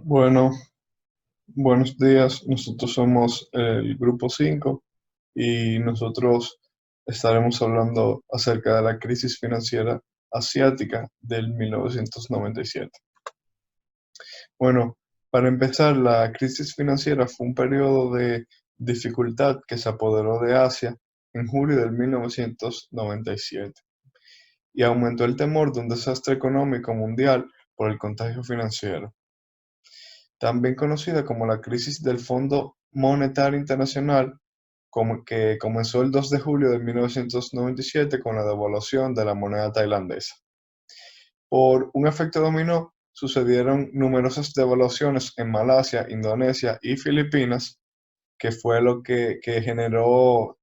Bueno, buenos días. Nosotros somos el grupo 5 y nosotros estaremos hablando acerca de la crisis financiera asiática del 1997. Bueno, para empezar, la crisis financiera fue un periodo de dificultad que se apoderó de Asia en julio del 1997 y aumentó el temor de un desastre económico mundial por el contagio financiero, también conocida como la crisis del Fondo Monetario Internacional, que comenzó el 2 de julio de 1997 con la devaluación de la moneda tailandesa. Por un efecto dominó, sucedieron numerosas devaluaciones en Malasia, Indonesia y Filipinas, que fue lo que generó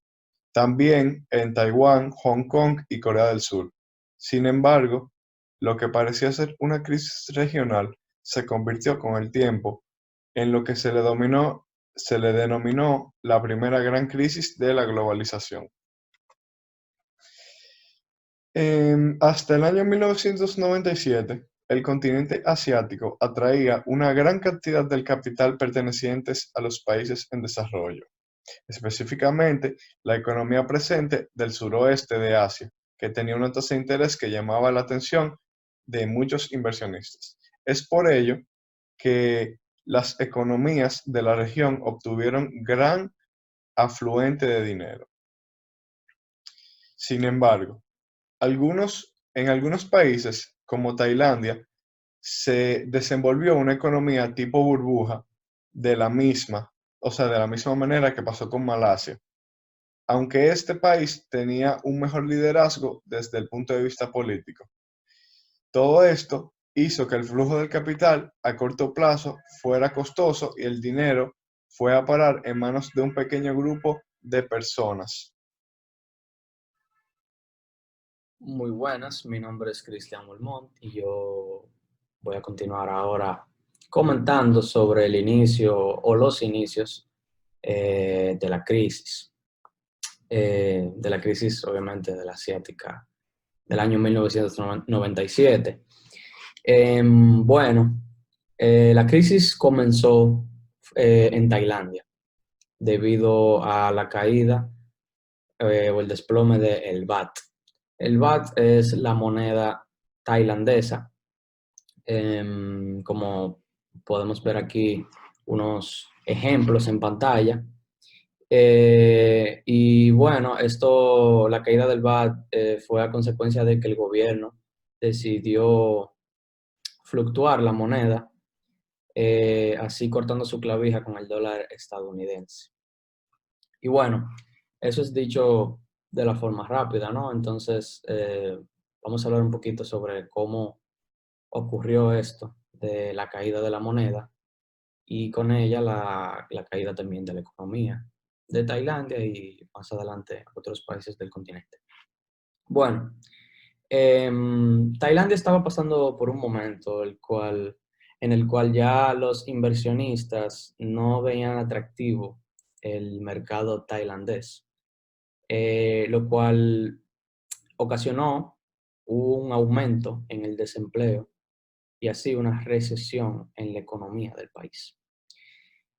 también en Taiwán, Hong Kong y Corea del Sur. Sin embargo, lo que parecía ser una crisis regional se convirtió con el tiempo en lo que se le denominó la primera gran crisis de la globalización. Hasta el año 1997, el continente asiático atraía una gran cantidad del capital pertenecientes a los países en desarrollo, específicamente la economía presente del suroeste de Asia, que tenía una tasa de interés que llamaba la atención de muchos inversionistas. Es por ello que las economías de la región obtuvieron gran afluente de dinero. Sin embargo, en algunos países, como Tailandia, se desenvolvió una economía tipo burbuja de la misma, o sea, de la misma manera que pasó con Malasia, aunque este país tenía un mejor liderazgo desde el punto de vista político. Todo esto hizo que el flujo del capital a corto plazo fuera costoso y el dinero fue a parar en manos de un pequeño grupo de personas. Muy buenas, mi nombre es Cristian Molmont y yo voy a continuar ahora comentando sobre el inicio o los inicios de la crisis, obviamente de la asiática del año 1997. Bueno, la crisis comenzó en Tailandia debido a la caída o el desplome del baht. El baht es la moneda tailandesa. Como podemos ver aquí unos ejemplos en pantalla. Y bueno, la caída del baht fue a consecuencia de que el gobierno decidió fluctuar la moneda, así cortando su clavija con el dólar estadounidense. Y bueno, eso es dicho de la forma rápida, ¿no? Entonces, vamos a hablar un poquito sobre cómo ocurrió esto de la caída de la moneda y con ella la caída también de la economía de Tailandia y más adelante otros países del continente. Bueno, Tailandia estaba pasando por un momento en el cual ya los inversionistas no veían atractivo el mercado tailandés, lo cual ocasionó un aumento en el desempleo y así una recesión en la economía del país.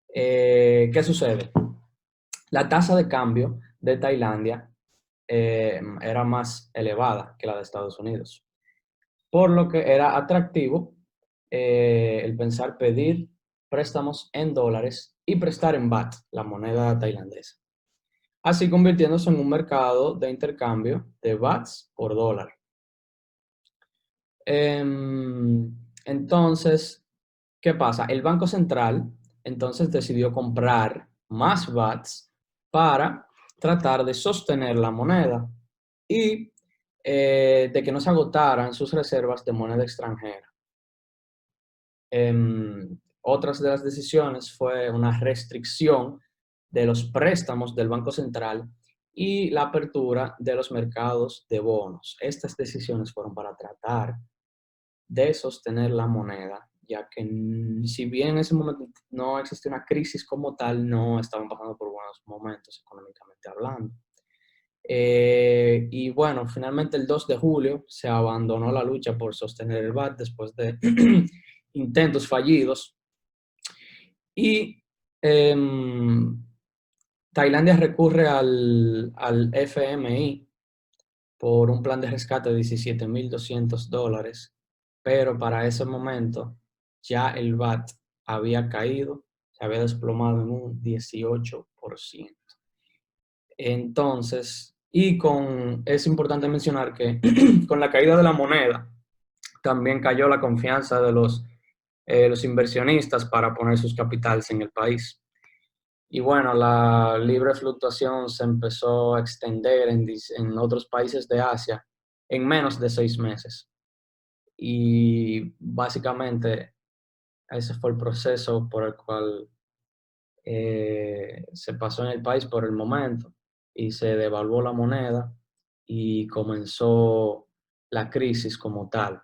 ¿Qué sucede? La tasa de cambio de Tailandia era más elevada que la de Estados Unidos, por lo que era atractivo el pensar pedir préstamos en dólares y prestar en baht, la moneda tailandesa, así convirtiéndose en un mercado de intercambio de bahts por dólar. Entonces, ¿qué pasa? El Banco Central entonces decidió comprar más BATs para tratar de sostener la moneda y de que no se agotaran sus reservas de moneda extranjera. Otras de las decisiones fue una restricción de los préstamos del Banco Central y la apertura de los mercados de bonos. Estas decisiones fueron para tratar de sostener la moneda, ya que si bien en ese momento no existía una crisis como tal, no estaban pasando por buenos momentos económicamente hablando. Y bueno, finalmente el 2 de julio se abandonó la lucha por sostener el VAT después de intentos fallidos Y Tailandia recurre al FMI por un plan de rescate de $17,200, pero para ese momento ya el VAT había caído, se había desplomado en un 18%. Entonces, es importante mencionar que con la caída de la moneda, también cayó la confianza de los inversionistas para poner sus capitales en el país. Y bueno, la libre fluctuación se empezó a extender en otros países de Asia en menos de 6 meses. Y básicamente ese fue el proceso por el cual se pasó en el país por el momento y se devaluó la moneda y comenzó la crisis como tal,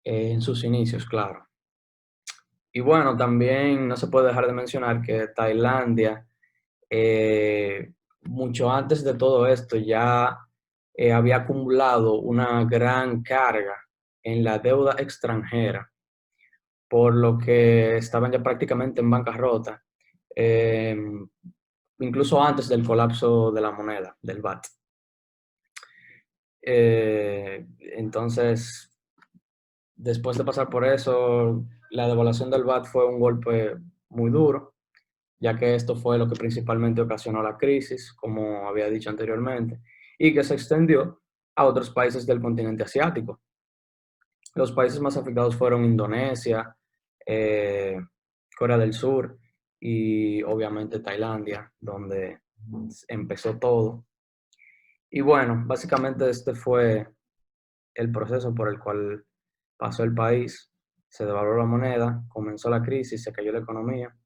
en sus inicios, claro. Y bueno, también no se puede dejar de mencionar que Tailandia, mucho antes de todo esto, ya había acumulado una gran carga en la deuda extranjera, por lo que estaban ya prácticamente en bancarrota, eh, incluso antes del colapso de la moneda, del VAT. Entonces, después de pasar por eso, la devaluación del VAT fue un golpe muy duro, ya que esto fue lo que principalmente ocasionó la crisis, como había dicho anteriormente, y que se extendió a otros países del continente asiático. Los países más afectados fueron Indonesia, eh, Corea del Sur y obviamente Tailandia, donde empezó todo. Y bueno, básicamente este fue el proceso por el cual pasó el país. Se devaluó la moneda, comenzó la crisis, se cayó la economía.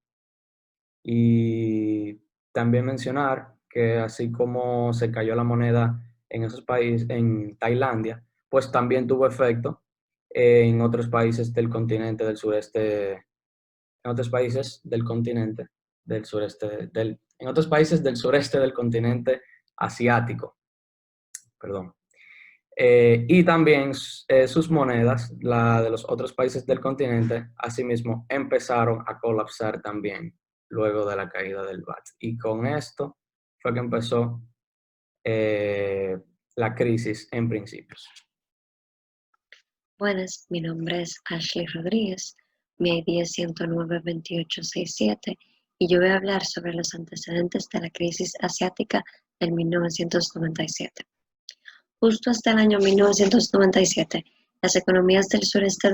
Y también mencionar que así como se cayó la moneda en esos países, en Tailandia, pues también tuvo efecto en otros países del continente del sureste, en otros países del continente del sureste, en otros países del sureste del continente asiático, perdón. Y también sus monedas, la de los otros países del continente, asimismo empezaron a colapsar también luego de la caída del VAT. Y con esto fue que empezó eh, la crisis en principios. Buenas, mi nombre es Ashley Rodríguez, mi ID es 109-2867 y yo voy a hablar sobre los antecedentes de la crisis asiática del 1997. Justo hasta el año 1997, las economías del sureste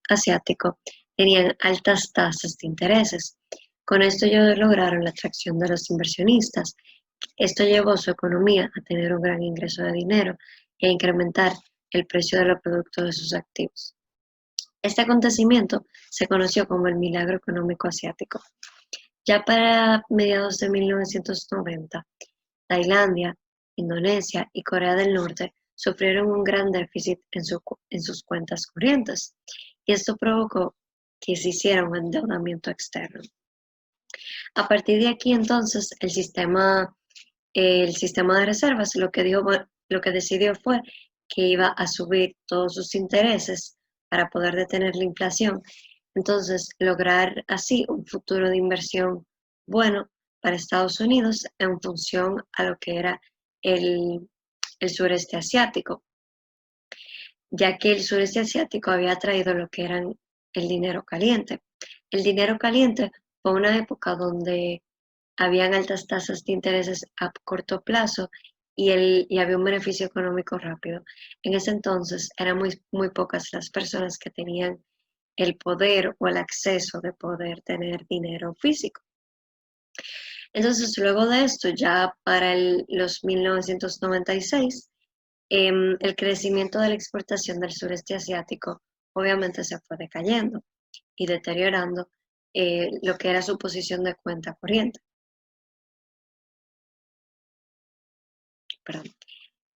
asiático tenían altas tasas de intereses. Con esto ellos lograron la atracción de los inversionistas. Esto llevó a su economía a tener un gran ingreso de dinero e incrementar el precio de los productos de sus activos. Este acontecimiento se conoció como el milagro económico asiático. Ya para mediados de 1990, Tailandia, Indonesia y Corea del Norte sufrieron un gran déficit en sus cuentas corrientes, y esto provocó que se hiciera un endeudamiento externo. A partir de aquí, entonces, el sistema de reservas lo que decidió fue que iba a subir todos sus intereses para poder detener la inflación. Entonces, lograr así un futuro de inversión bueno para Estados Unidos en función a lo que era el sureste asiático, ya que el sureste asiático había traído lo que eran el dinero caliente. El dinero caliente fue una época donde habían altas tasas de intereses a corto plazo y había un beneficio económico rápido. En ese entonces eran muy pocas las personas que tenían el poder o el acceso de poder tener dinero físico. Entonces, luego de esto, ya para los 1996, el crecimiento de la exportación del sureste asiático obviamente se fue decayendo y deteriorando lo que era su posición de cuenta corriente. Perdón.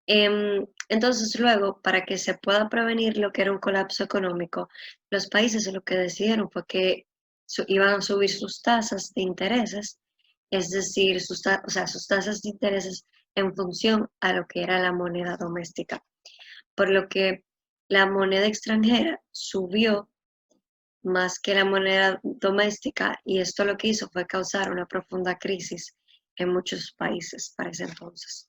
Entonces, luego, para que se pueda prevenir lo que era un colapso económico, los países lo que decidieron fue que iban a subir sus tasas de intereses, es decir, sus tasas de intereses en función a lo que era la moneda doméstica, por lo que la moneda extranjera subió más que la moneda doméstica, y esto lo que hizo fue causar una profunda crisis en muchos países para ese entonces.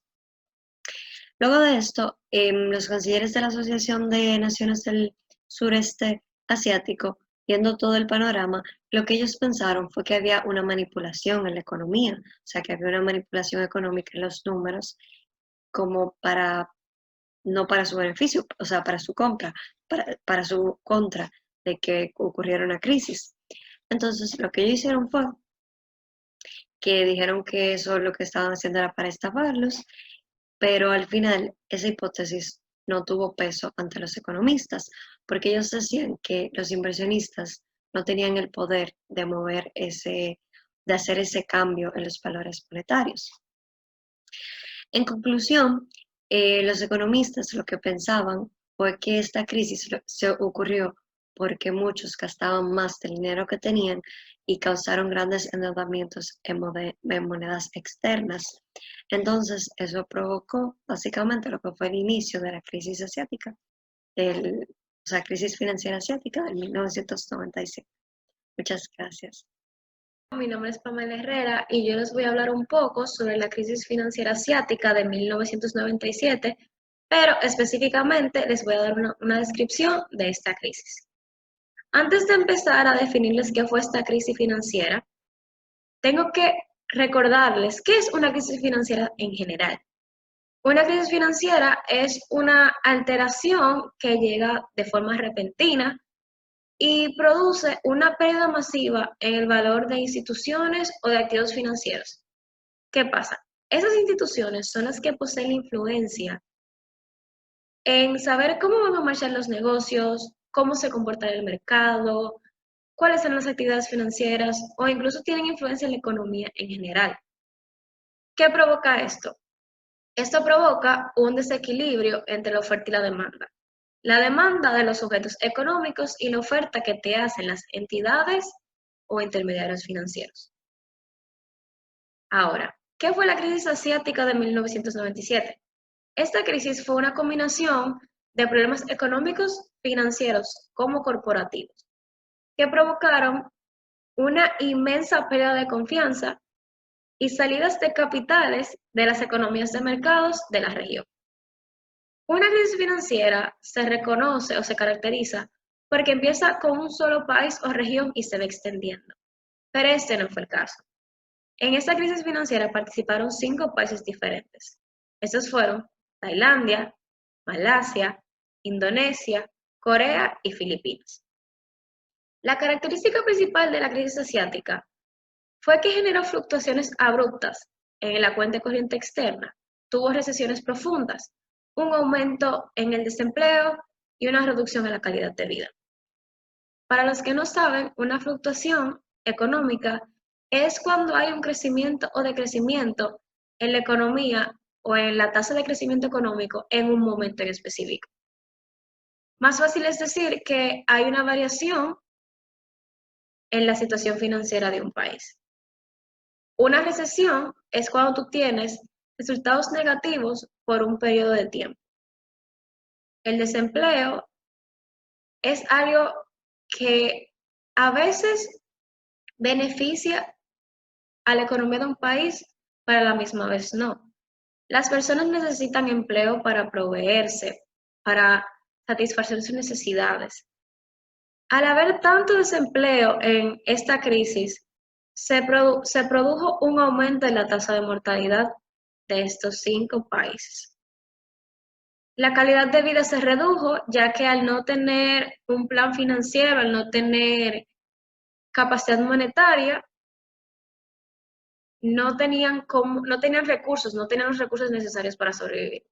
Luego de esto, los cancilleres de la Asociación de Naciones del Sureste Asiático, viendo todo el panorama, lo que ellos pensaron fue que había una manipulación en la economía, o sea, que había una manipulación económica en los números como no para su beneficio, o sea, para su compra, para su contra de que ocurriera una crisis. Entonces, lo que ellos hicieron fue que dijeron que eso lo que estaban haciendo era para estafarlos, pero al final esa hipótesis no tuvo peso ante los economistas, porque ellos decían que los inversionistas no tenían el poder de de hacer ese cambio en los valores monetarios. En conclusión, los economistas lo que pensaban fue que esta crisis se ocurrió porque muchos gastaban más del dinero que tenían y causaron grandes endeudamientos en monedas externas. Entonces, eso provocó básicamente lo que fue el inicio de la crisis asiática, o sea, crisis financiera asiática del 1997. Muchas gracias. Mi nombre es Pamela Herrera y yo les voy a hablar un poco sobre la crisis financiera asiática de 1997, pero específicamente les voy a dar una descripción de esta crisis. Antes de empezar a definirles qué fue esta crisis financiera, tengo que recordarles qué es una crisis financiera en general. Una crisis financiera es una alteración que llega de forma repentina y produce una pérdida masiva en el valor de instituciones o de activos financieros. ¿Qué pasa? Esas instituciones son las que poseen la influencia en saber cómo van a marchar los negocios, cómo se comporta el mercado, cuáles son las actividades financieras o incluso tienen influencia en la economía en general. ¿Qué provoca esto? Esto provoca un desequilibrio entre la oferta y la demanda. La demanda de los sujetos económicos y la oferta que te hacen las entidades o intermediarios financieros. Ahora, ¿qué fue la crisis asiática de 1997? Esta crisis fue una combinación de problemas económicos, financieros como corporativos, que provocaron una inmensa pérdida de confianza y salidas de capitales de las economías de mercados de la región. Una crisis financiera se reconoce o se caracteriza porque empieza con un solo país o región y se va extendiendo. Pero este no fue el caso. En esta crisis financiera participaron 5 países diferentes. Estos fueron Tailandia, Malasia, Indonesia, Corea y Filipinas. La característica principal de la crisis asiática fue que generó fluctuaciones abruptas en la cuenta corriente externa, tuvo recesiones profundas, un aumento en el desempleo y una reducción en la calidad de vida. Para los que no saben, una fluctuación económica es cuando hay un crecimiento o decrecimiento en la economía o en la tasa de crecimiento económico en un momento en específico. Más fácil es decir que hay una variación en la situación financiera de un país. Una recesión es cuando tú tienes resultados negativos por un periodo de tiempo. El desempleo es algo que a veces beneficia a la economía de un país, pero a la misma vez no. Las personas necesitan empleo para proveerse, para satisfacer sus necesidades. Al haber tanto desempleo en esta crisis, se produjo un aumento en la tasa de mortalidad de estos 5 países. La calidad de vida se redujo, ya que al no tener un plan financiero, al no tener capacidad monetaria, no tenían los recursos necesarios para sobrevivir.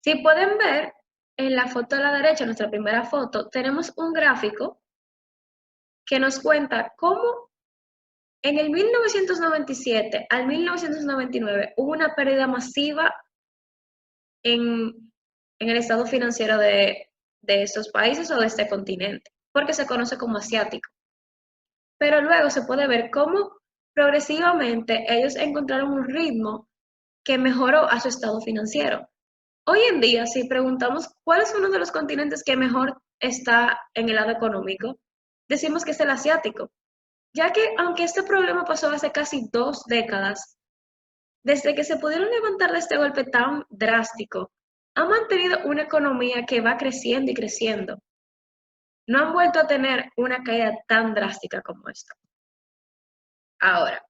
Si pueden ver, en la foto de la derecha, nuestra primera foto, tenemos un gráfico que nos cuenta cómo en el 1997 al 1999 hubo una pérdida masiva en el estado financiero de estos países o de este continente, porque se conoce como asiático. Pero luego se puede ver cómo progresivamente ellos encontraron un ritmo que mejoró a su estado financiero. Hoy en día, si preguntamos cuál es uno de los continentes que mejor está en el lado económico, decimos que es el asiático, ya que aunque este problema pasó hace casi 2 décadas, desde que se pudieron levantar de este golpe tan drástico, han mantenido una economía que va creciendo y creciendo. No han vuelto a tener una caída tan drástica como esta. Ahora,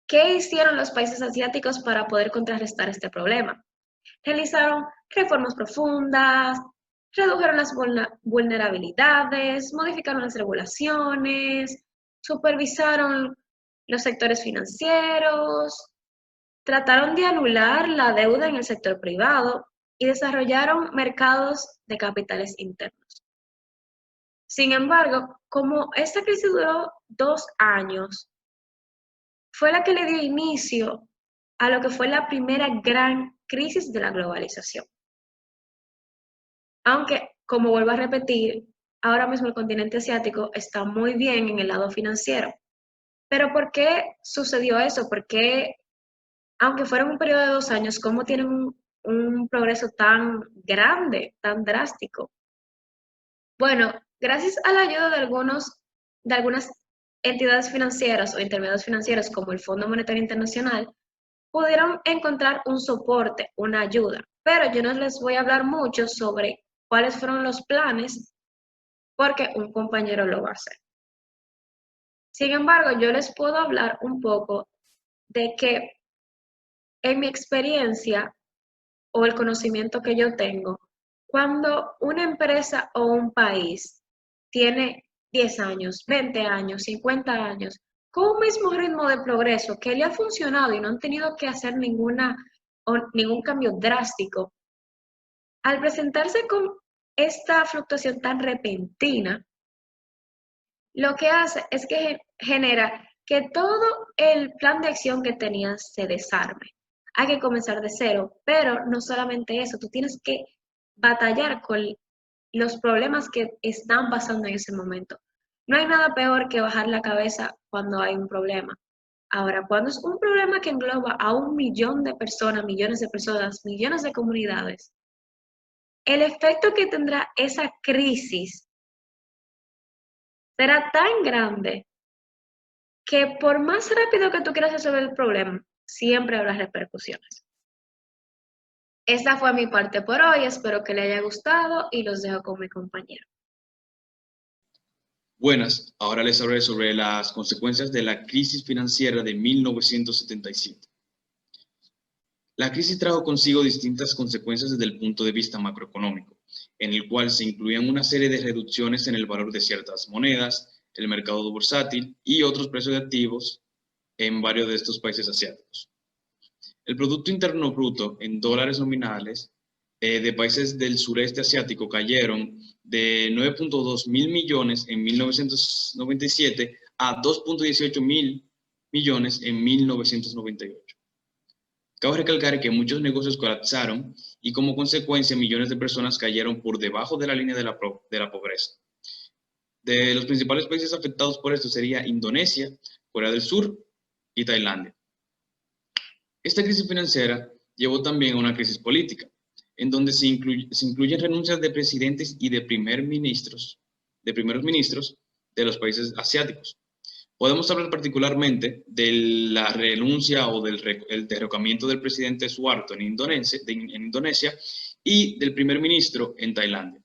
¿qué hicieron los países asiáticos para poder contrarrestar este problema? Realizaron reformas profundas, redujeron las vulnerabilidades, modificaron las regulaciones, supervisaron los sectores financieros, trataron de anular la deuda en el sector privado y desarrollaron mercados de capitales internos. Sin embargo, como esta crisis duró 2 años, fue la que le dio inicio a lo que fue la primera gran crisis de la globalización. Aunque, como vuelvo a repetir, ahora mismo el continente asiático está muy bien en el lado financiero. Pero ¿por qué sucedió eso? ¿Por qué, aunque fuera un periodo de 2 años, cómo tienen un progreso tan grande, tan drástico? Bueno, gracias a la ayuda de algunas entidades financieras o intermediarios financieros como el Fondo Monetario Internacional, pudieron encontrar un soporte, una ayuda. Pero yo no les voy a hablar mucho sobre cuáles fueron los planes, porque un compañero lo va a hacer. Sin embargo, yo les puedo hablar un poco de que en mi experiencia o el conocimiento que yo tengo, cuando una empresa o un país tiene 10 años, 20 años, 50 años, con un mismo ritmo de progreso que le ha funcionado y no han tenido que hacer ningún cambio drástico, al presentarse con esta fluctuación tan repentina, lo que hace es que genera que todo el plan de acción que tenías se desarme. Hay que comenzar de cero, pero no solamente eso, tú tienes que batallar con los problemas que están pasando en ese momento. No hay nada peor que bajar la cabeza cuando hay un problema. Ahora, cuando es un problema que engloba a 1 millón de personas, millones de personas, millones de comunidades, el efecto que tendrá esa crisis será tan grande que por más rápido que tú quieras resolver el problema, siempre habrá repercusiones. Esta fue mi parte por hoy, espero que le haya gustado y los dejo con mi compañero. Buenas, ahora les hablaré sobre las consecuencias de la crisis financiera de 1977. La crisis trajo consigo distintas consecuencias desde el punto de vista macroeconómico, en el cual se incluían una serie de reducciones en el valor de ciertas monedas, el mercado bursátil y otros precios de activos en varios de estos países asiáticos. El Producto Interno Bruto en dólares nominales de países del sureste asiático cayeron de 9.2 mil millones en 1997 a 2.18 mil millones en 1998. Cabe recalcar que muchos negocios colapsaron y como consecuencia millones de personas cayeron por debajo de la línea de la pobreza. De los principales países afectados por esto sería Indonesia, Corea del Sur y Tailandia. Esta crisis financiera llevó también a una crisis política, en donde se incluyen renuncias de presidentes y de primeros ministros de los países asiáticos. Podemos hablar particularmente de la renuncia o del derrocamiento del presidente Suharto en Indonesia y del primer ministro en Tailandia.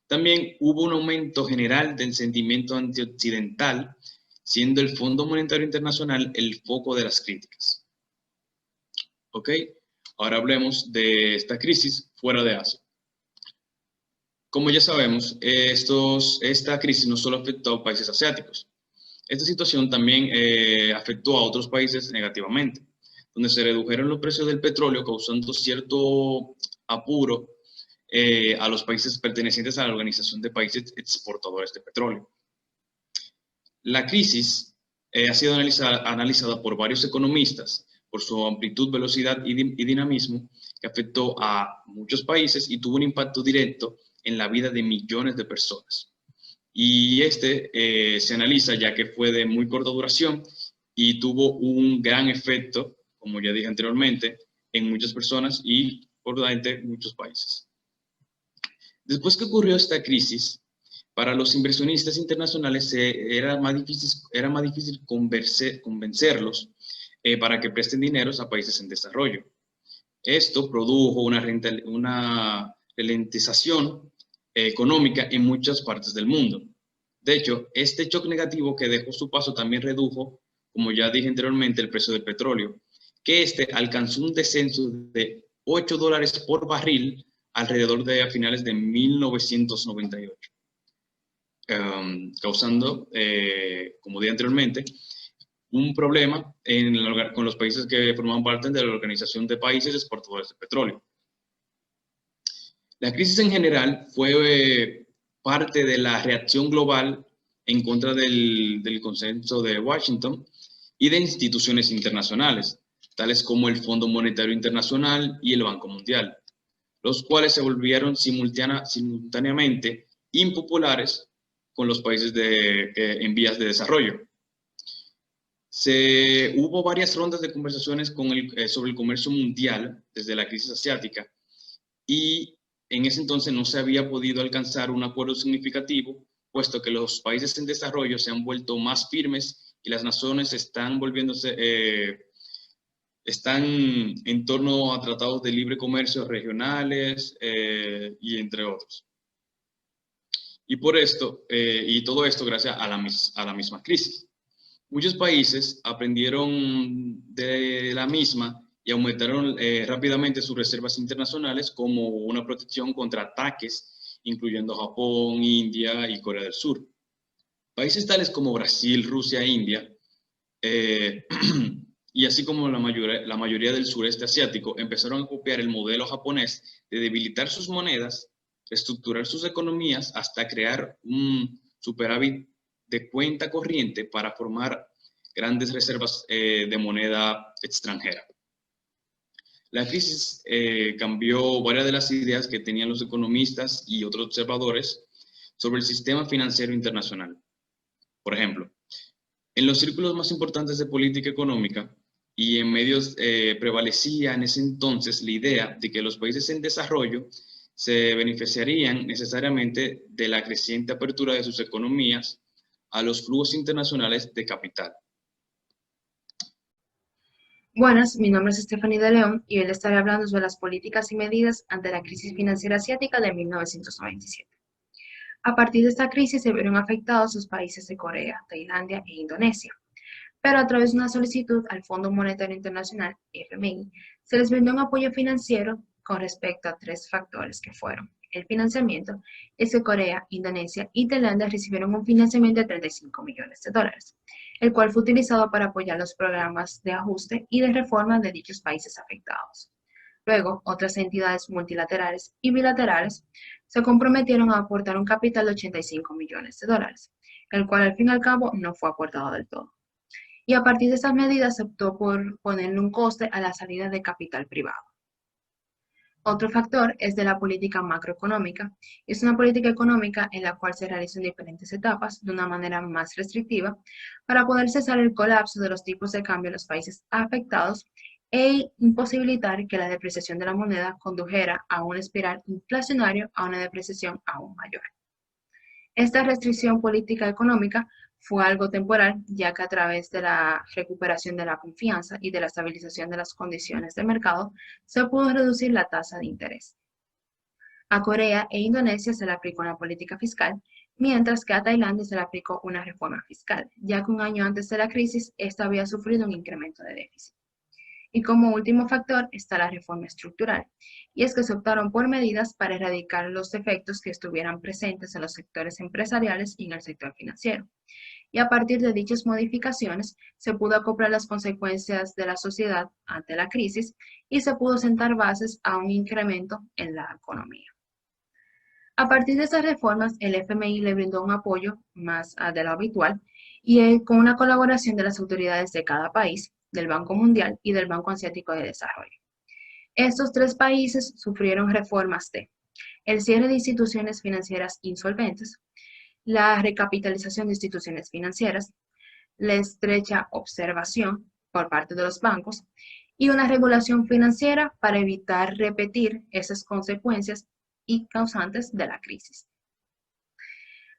También hubo un aumento general del sentimiento antioccidental, siendo el Fondo Monetario Internacional el foco de las críticas. ¿Ok? Ahora hablemos de esta crisis fuera de Asia. Como ya sabemos, esta crisis no solo afectó a países asiáticos. Esta situación también afectó a otros países negativamente, donde se redujeron los precios del petróleo, causando cierto apuro a los países pertenecientes a la Organización de Países Exportadores de Petróleo. La crisis ha sido analizada por varios economistas por su amplitud, velocidad y dinamismo, que afectó a muchos países y tuvo un impacto directo en la vida de millones de personas. Y se analiza ya que fue de muy corta duración y tuvo un gran efecto, como ya dije anteriormente, en muchas personas y por ende muchos países. Después que ocurrió esta crisis, para los inversionistas internacionales era más difícil convencerlos para que presten dineros a países en desarrollo. Esto produjo una ralentización económica en muchas partes del mundo. De hecho, este shock negativo que dejó su paso también redujo, como ya dije anteriormente, el precio del petróleo, que alcanzó un descenso de $8 por barril alrededor de a finales de 1998, causando, como dije anteriormente, un problema con los países que formaban parte de la Organización de Países Exportadores de Petróleo. La crisis en general fue parte de la reacción global en contra del consenso de Washington y de instituciones internacionales, tales como el Fondo Monetario Internacional y el Banco Mundial, los cuales se volvieron simultáneamente impopulares con los países en vías de desarrollo. Hubo varias rondas de conversaciones sobre el comercio mundial desde la crisis asiática y en ese entonces no se había podido alcanzar un acuerdo significativo, puesto que los países en desarrollo se han vuelto más firmes y las naciones están en torno a tratados de libre comercio regionales y entre otros. Y todo esto gracias a la misma crisis. Muchos países aprendieron de la misma y aumentaron rápidamente sus reservas internacionales como una protección contra ataques, incluyendo Japón, India y Corea del Sur. Países tales como Brasil, Rusia e India, y así como la mayoría del sureste asiático, empezaron a copiar el modelo japonés de debilitar sus monedas, reestructurar sus economías hasta crear un superávit de cuenta corriente para formar grandes reservas de moneda extranjera. La crisis cambió varias de las ideas que tenían los economistas y otros observadores sobre el sistema financiero internacional. Por ejemplo, en los círculos más importantes de política económica y en medios prevalecía en ese entonces la idea de que los países en desarrollo se beneficiarían necesariamente de la creciente apertura de sus economías a los flujos internacionales de capital. Buenas, mi nombre es Stephanie de León y hoy les estaré hablando sobre las políticas y medidas ante la crisis financiera asiática de 1997. A partir de esta crisis se vieron afectados los países de Corea, Tailandia e Indonesia, pero a través de una solicitud al Fondo Monetario Internacional, FMI, se les brindó un apoyo financiero con respecto a tres factores que fueron el financiamiento. Es que Corea, Indonesia y Tailandia recibieron un financiamiento de $35 millones, el cual fue utilizado para apoyar los programas de ajuste y de reforma de dichos países afectados. Luego, otras entidades multilaterales y bilaterales se comprometieron a aportar un capital de $85 millones, el cual al fin y al cabo no fue aportado del todo. Y a partir de estas medidas se optó por ponerle un coste a la salida de capital privado. Otro factor es de la política macroeconómica. Es una política económica en la cual se realizan diferentes etapas de una manera más restrictiva para poder cesar el colapso de los tipos de cambio en los países afectados e imposibilitar que la depreciación de la moneda condujera a una espiral inflacionaria a una depreciación aún mayor. Esta restricción política económica fue algo temporal, ya que a través de la recuperación de la confianza y de la estabilización de las condiciones de mercado, se pudo reducir la tasa de interés. A Corea e Indonesia se le aplicó una política fiscal, mientras que a Tailandia se le aplicó una reforma fiscal, ya que un año antes de la crisis, esta había sufrido un incremento de déficit. Y como último factor está la reforma estructural, y es que se optaron por medidas para erradicar los efectos que estuvieran presentes en los sectores empresariales y en el sector financiero. Y a partir de dichas modificaciones se pudo acoplar las consecuencias de la sociedad ante la crisis y se pudo sentar bases a un incremento en la economía. A partir de esas reformas, el FMI le brindó un apoyo más de lo habitual y con una colaboración de las autoridades de cada país, del Banco Mundial y del Banco Asiático de Desarrollo. Estos tres países sufrieron reformas de el cierre de instituciones financieras insolventes, la recapitalización de instituciones financieras, la estrecha observación por parte de los bancos y una regulación financiera para evitar repetir esas consecuencias y causantes de la crisis.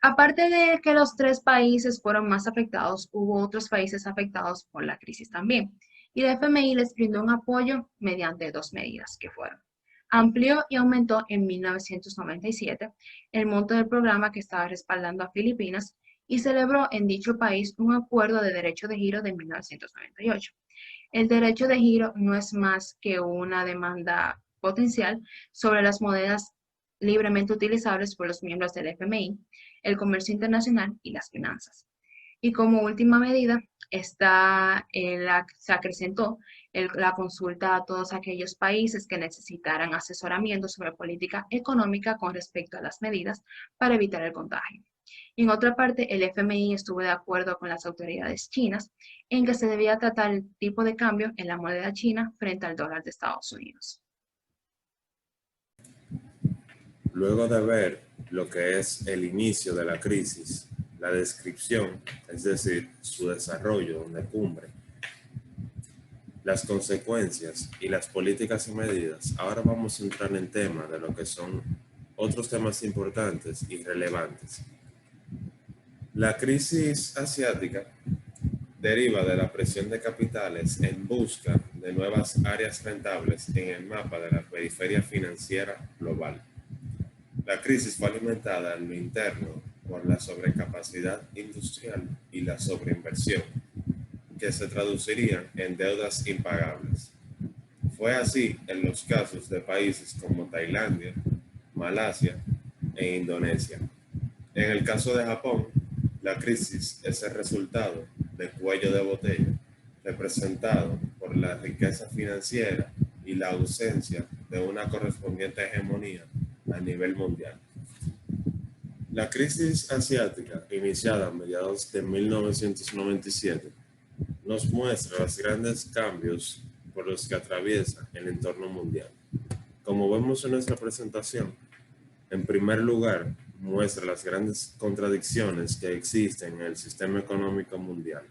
Aparte de que los 3 países fueron más afectados, hubo otros países afectados por la crisis también. Y el FMI les brindó un apoyo mediante 2 medidas que fueron: amplió y aumentó en 1997 el monto del programa que estaba respaldando a Filipinas y celebró en dicho país un acuerdo de derecho de giro de 1998. El derecho de giro no es más que una demanda potencial sobre las monedas libremente utilizables por los miembros del FMI, el comercio internacional y las finanzas. Y como última medida, se acrecentó la consulta a todos aquellos países que necesitaran asesoramiento sobre política económica con respecto a las medidas para evitar el contagio. Y en otra parte, el FMI estuvo de acuerdo con las autoridades chinas en que se debía tratar el tipo de cambio en la moneda china frente al dólar de Estados Unidos. Luego de ver lo que es el inicio de la crisis, la descripción, es decir, su desarrollo donde cumbre, las consecuencias y las políticas y medidas, ahora vamos a entrar en tema de lo que son otros temas importantes y relevantes. La crisis asiática deriva de la presión de capitales en busca de nuevas áreas rentables en el mapa de la periferia financiera global. La crisis fue alimentada en lo interno por la sobrecapacidad industrial y la sobreinversión, que se traducirían en deudas impagables. Fue así en los casos de países como Tailandia, Malasia e Indonesia. En el caso de Japón, la crisis es el resultado del cuello de botella, representado por la riqueza financiera y la ausencia de una correspondiente hegemonía a nivel mundial. La crisis asiática, iniciada a mediados de 1997, nos muestra los grandes cambios por los que atraviesa el entorno mundial. Como vemos en nuestra presentación, en primer lugar, muestra las grandes contradicciones que existen en el sistema económico mundial,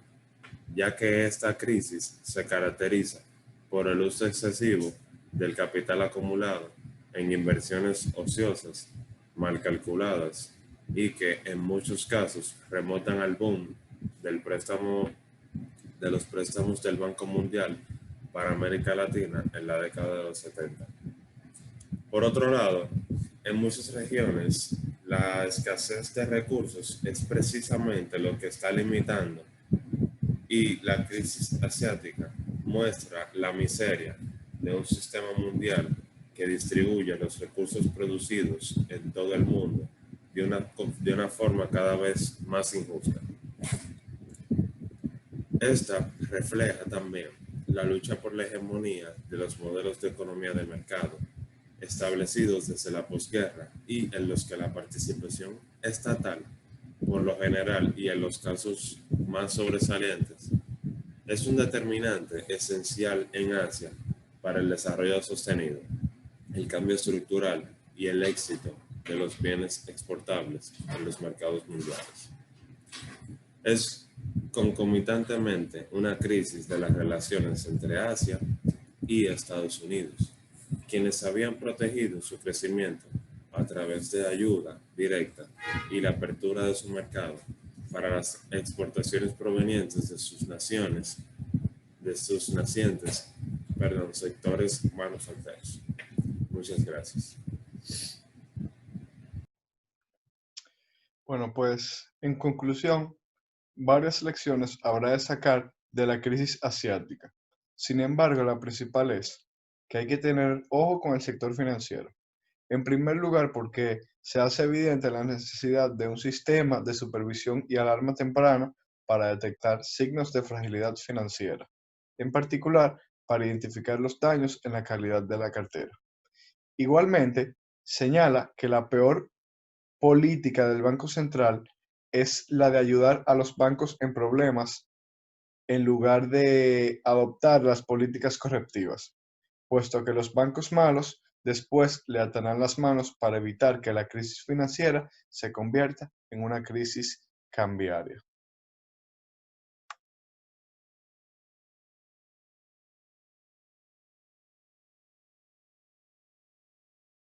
ya que esta crisis se caracteriza por el uso excesivo del capital acumulado en inversiones ociosas, mal calculadas y que en muchos casos remontan al boom de los préstamos del Banco Mundial para América Latina en la década de los 70. Por otro lado, en muchas regiones, la escasez de recursos es precisamente lo que está limitando, y la crisis asiática muestra la miseria de un sistema mundial que distribuye los recursos producidos en todo el mundo de una forma cada vez más injusta. Esta refleja también la lucha por la hegemonía de los modelos de economía de mercado establecidos desde la posguerra y en los que la participación estatal, por lo general y en los casos más sobresalientes, es un determinante esencial en Asia para el desarrollo sostenido, el cambio estructural y el éxito de los bienes exportables en los mercados mundiales. Es concomitantemente una crisis de las relaciones entre Asia y Estados Unidos, quienes habían protegido su crecimiento a través de ayuda directa y la apertura de su mercado para las exportaciones provenientes de sus nacientes sectores manufactureros. Muchas gracias. Bueno, pues en conclusión, varias lecciones habrá de sacar de la crisis asiática. Sin embargo, la principal es que hay que tener ojo con el sector financiero. En primer lugar, porque se hace evidente la necesidad de un sistema de supervisión y alarma temprana para detectar signos de fragilidad financiera, en particular para identificar los daños en la calidad de la cartera. Igualmente, señala que la peor política del Banco Central es la de ayudar a los bancos en problemas en lugar de adoptar las políticas correctivas, puesto que los bancos malos después le atarán las manos para evitar que la crisis financiera se convierta en una crisis cambiaria.